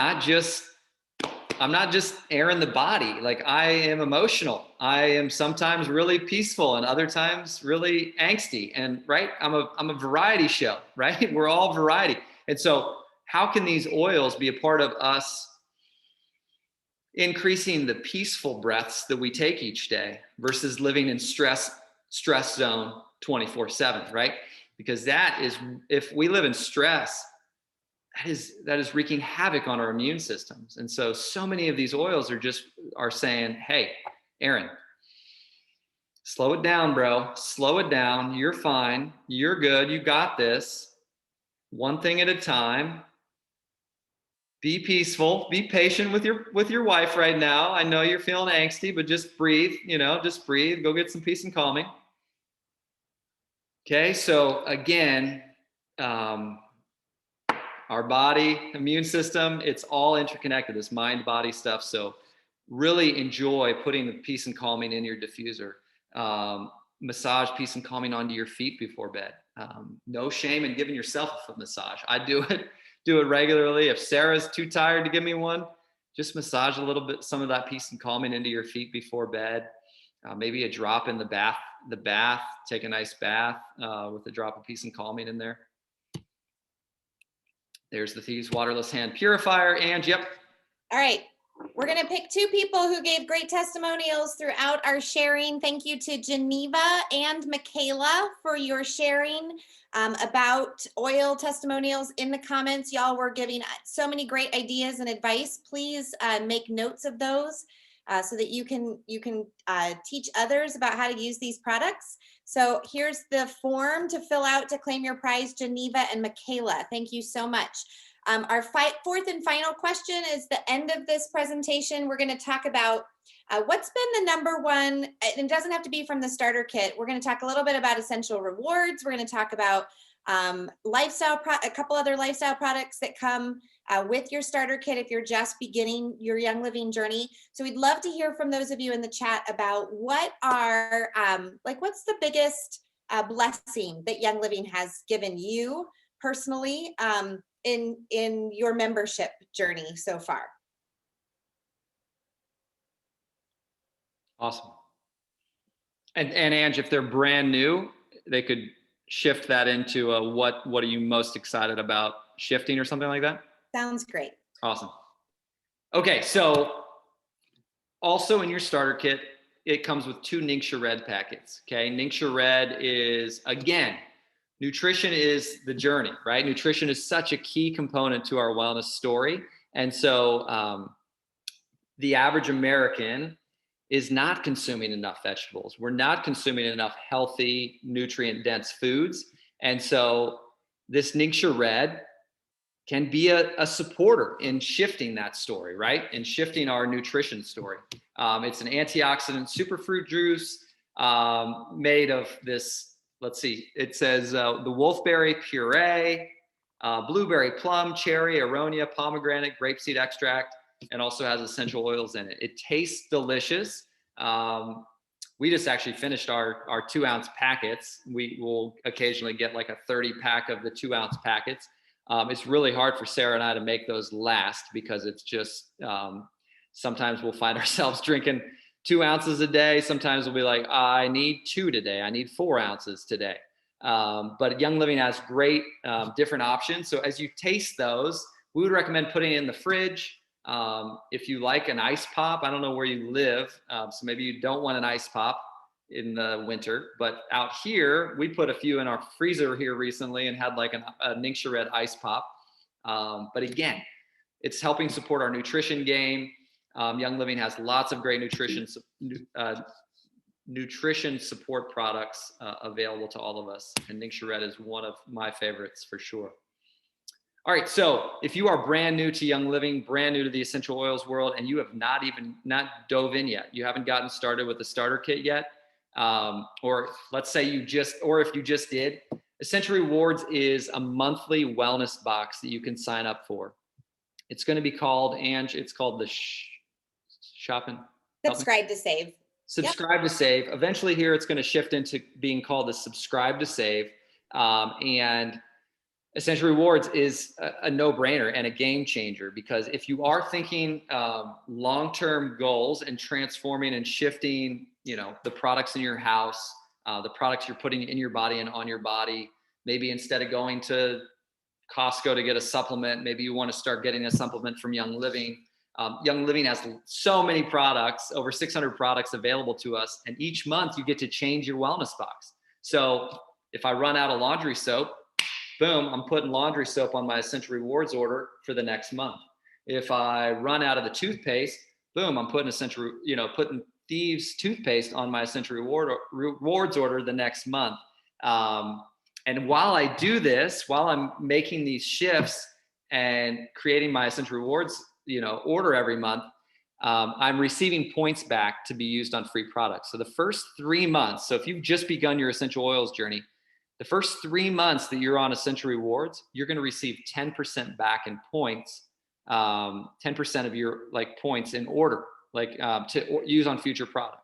not just airing the body. Like I am emotional. I am sometimes really peaceful and other times really angsty. And right, I'm a variety show, right? We're all variety. And so how can these oils be a part of us increasing the peaceful breaths that we take each day versus living in stress zone 24/7, right? Because that is, if we live in stress, that is wreaking havoc on our immune systems. And so many of these oils are saying, hey, Aaron, slow it down, bro. Slow it down. You're fine. You're good. You got this. One thing at a time. Be peaceful, be patient with your wife right now. I know you're feeling angsty, but just breathe, just breathe, go get some peace and calming. Okay, so again, our body, immune system, it's all interconnected, this mind body stuff. So really enjoy putting the peace and calming in your diffuser. Massage peace and calming onto your feet before bed. No shame in giving yourself a foot massage. I do it regularly. If Sarah's too tired to give me one, just massage a little bit, some of that peace and calming into your feet before bed. Maybe a drop in the bath, take a nice bath with a drop of peace and calming in there. There's the Thieves Waterless Hand Purifier. And yep. All right. We're going to pick two people who gave great testimonials throughout our sharing. Thank you to Geneva and Michaela for your sharing about oil testimonials in the comments. Y'all were giving so many great ideas and advice. Please make notes of those so that you can teach others about how to use these products. So here's the form to fill out to claim your prize, Geneva and Michaela. Thank you so much. Our fourth and final question is the end of this presentation. We're going to talk about what's been the number one, and it doesn't have to be from the starter kit. We're going to talk a little bit about essential rewards. We're going to talk about a couple other lifestyle products that come with your starter kit if you're just beginning your Young Living journey. So we'd love to hear from those of you in the chat about what are, what's the biggest blessing that Young Living has given you personally in your membership journey so far. Awesome. And Ange, if they're brand new, they could shift that into what are you most excited about shifting or something like that? Sounds great. Awesome. Okay, so also in your starter kit, it comes with 2 Ningxia Red packets. Okay, Ningxia Red is, again, nutrition is the journey, right? Nutrition is such a key component to our wellness story. And so the average American is not consuming enough vegetables. We're not consuming enough healthy, nutrient-dense foods. And so this Ningxia Red can be a supporter in shifting that story, right? And shifting our nutrition story. It's an antioxidant superfruit juice made of this, let's see, it says the wolfberry puree, blueberry plum, cherry, aronia, pomegranate, grapeseed extract, and also has essential oils in it. It tastes delicious. We just actually finished our 2-ounce packets. We will occasionally get like a 30 pack of the 2-ounce packets. It's really hard for Sarah and I to make those last because it's just, sometimes we'll find ourselves drinking 2 ounces a day. Sometimes we'll be like, I need 2 today. I need 4 ounces today. But Young Living has great different options. So as you taste those, we would recommend putting it in the fridge. If you like an ice pop, I don't know where you live, so maybe you don't want an ice pop in the winter, but out here, we put a few in our freezer here recently and had like a Ningxia Red ice pop. But again, it's helping support our nutrition game. Young Living has lots of great nutrition support products available to all of us. And Ningxia Red is one of my favorites for sure. All right, so if you are brand new to Young Living, brand new to the essential oils world, and you have not dove in yet, you haven't gotten started with the starter kit yet, or let's say if you just did, Essential Rewards is a monthly wellness box that you can sign up for. It's going to be called, Ange, it's called the shopping. Subscribe to save. Subscribe to save. Eventually here, it's going to shift into being called the subscribe to save. And Essential Rewards is a no-brainer and a game changer, because if you are thinking long-term goals and transforming and shifting, the products in your house, the products you're putting in your body and on your body, maybe instead of going to Costco to get a supplement, maybe you want to start getting a supplement from Young Living. Young Living has so many products, over 600 products available to us, and each month you get to change your wellness box. So if I run out of laundry soap, boom, I'm putting laundry soap on my Essential Rewards order for the next month. If I run out of the toothpaste, boom, I'm putting putting Thieves toothpaste on my Essential Rewards order the next month. And while I do this, while I'm making these shifts and creating my Essential Rewards, order every month, I'm receiving points back to be used on free products. So the first 3 months, so if you've just begun your essential oils journey, the first 3 months that you're on Essential Rewards, you're going to receive 10% back in points, 10% of your points in order, to use on future product.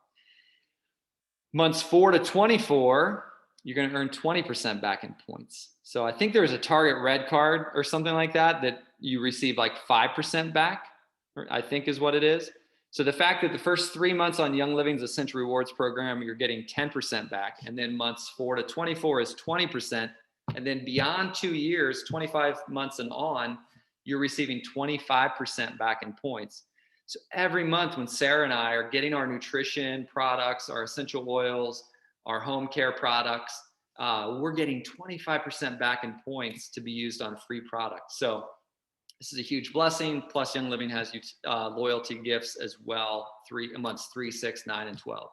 Months 4 to 24, you're going to earn 20% back in points. So I think there's a Target Red card or something like that you receive 5% back, I think is what it is. So the fact that the first 3 months on Young Living's Essential Rewards program, you're getting 10% back, and then months 4 to 24 is 20%, and then beyond 2 years, 25 months and on, you're receiving 25% back in points. So every month when Sarah and I are getting our nutrition products, our essential oils, our home care products, we're getting 25% back in points to be used on free products. So this is a huge blessing. Plus, Young Living has loyalty gifts as well, months 3, 6, 9, and 12.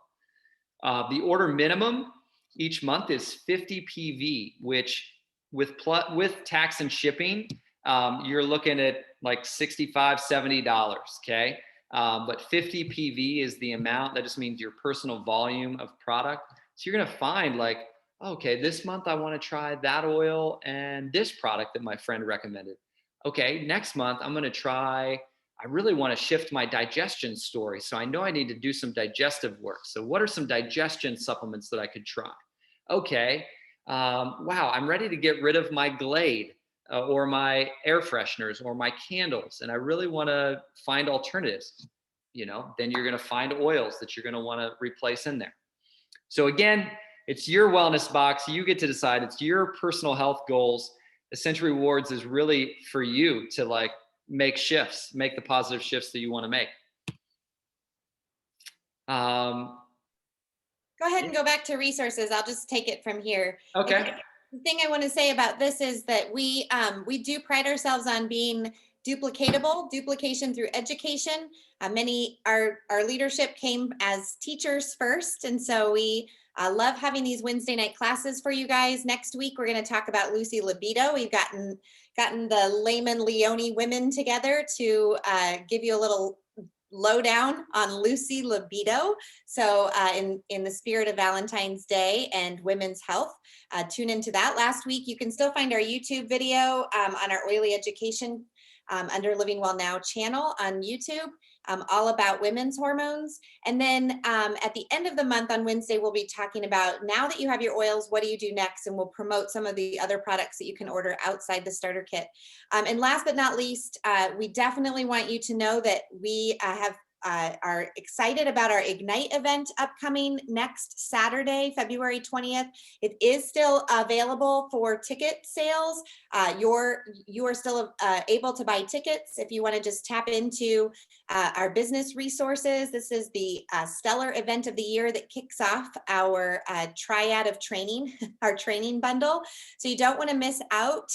The order minimum each month is 50 PV, which with tax and shipping, you're looking at $65, $70, okay? But 50 PV is the amount. That just means your personal volume of product. So you're gonna find okay, this month I wanna try that oil and this product that my friend recommended. Okay, next month I'm gonna try, I really wanna shift my digestion story. So I know I need to do some digestive work. So what are some digestion supplements that I could try? Okay, wow, I'm ready to get rid of my Glade or my air fresheners or my candles, and I really wanna find alternatives. Then you're gonna find oils that you're gonna wanna replace in there. So again, it's your wellness box. You get to decide. It's your personal health goals. Essential Rewards is really for you to make the positive shifts that you want to make. Go ahead and go back to resources. I'll just take it from here. Okay. The thing I want to say about this is that we do pride ourselves on being duplicatable, duplication through education. Our leadership came as teachers first, and so we love having these Wednesday night classes for you guys. Next week we're going to talk about Lucy Libido. We've gotten the Lahman Leone women together to give you a little lowdown on Lucy Libido. So in the spirit of Valentine's Day and women's health, tune into that. Last week, you can still find our YouTube video on our Oily Education under Living Well Now channel on YouTube. all about women's hormones. And then at the end of the month on Wednesday, we'll be talking about, now that you have your oils, what do you do next? And we'll promote some of the other products that you can order outside the starter kit. And last but not least, we definitely want you to know that we are excited about our Ignite event upcoming next Saturday, February 20th. It is still available for ticket sales. You are still able to buy tickets if you want to just tap into our business resources. This is the stellar event of the year that kicks off our triad of training, our training bundle. So you don't want to miss out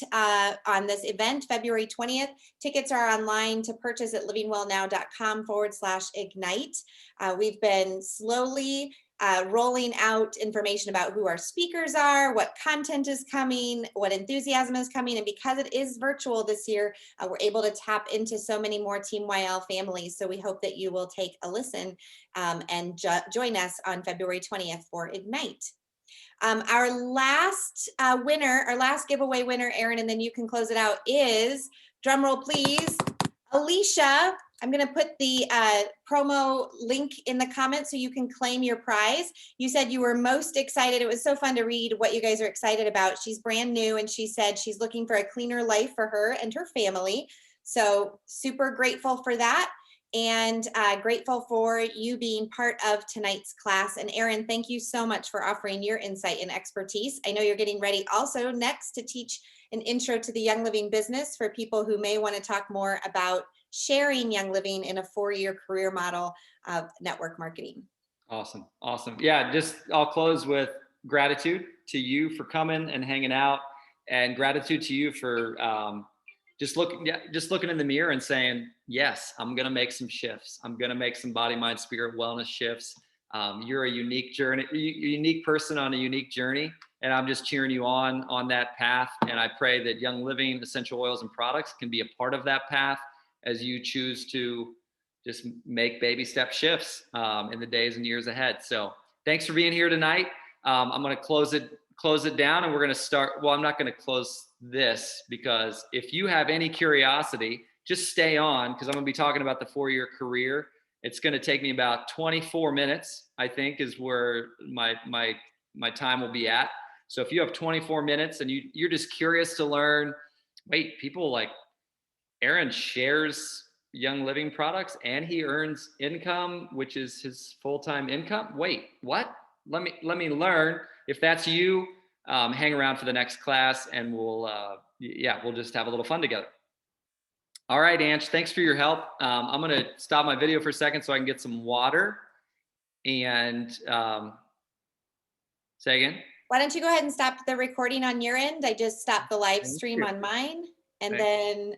on this event, February 20th. Tickets are online to purchase at livingwellnow.com/ignite. We've been slowly rolling out information about who our speakers are, what content is coming, what enthusiasm is coming. And because it is virtual this year, we're able to tap into so many more Team YL families. So we hope that you will take a listen and join us on February 20th for Ignite. Our last winner, our last giveaway winner, Erin, and then you can close it out, is, drum roll please, Alicia. I'm going to put the promo link in the comments so you can claim your prize. You said you were most excited. It was so fun to read what you guys are excited about. She's brand new, and she said she's looking for a cleaner life for her and her family. So super grateful for that, and grateful for you being part of tonight's class. And Erin, thank you so much for offering your insight and expertise. I know you're getting ready also next to teach an intro to the Young Living business for people who may want to talk more about sharing Young Living in a 4-year career model of network marketing. Awesome. Awesome. Yeah, I'll close with gratitude to you for coming and hanging out, and gratitude to you for just looking in the mirror and saying, yes, I'm going to make some shifts. I'm going to make some body, mind, spirit, wellness shifts. You're a unique unique person on a unique journey. And I'm just cheering you on that path. And I pray that Young Living essential oils and products can be a part of that path as you choose to just make baby step shifts in the days and years ahead. So thanks for being here tonight. I'm going to close it down, and we're going to start. Well, I'm not going to close this, because if you have any curiosity, just stay on, because I'm going to be talking about the 4-year career. It's going to take me about 24 minutes, I think, is where my time will be at. So if you have 24 minutes and you're just curious to learn, wait, people like Aaron shares Young Living products and he earns income, which is his full-time income. Wait, what? Let me learn. If that's you, hang around for the next class, and we'll just have a little fun together. All right, Ange, thanks for your help. I'm going to stop my video for a second so I can get some water. And say again. Why don't you go ahead and stop the recording on your end? I just stopped the live stream on mine. And then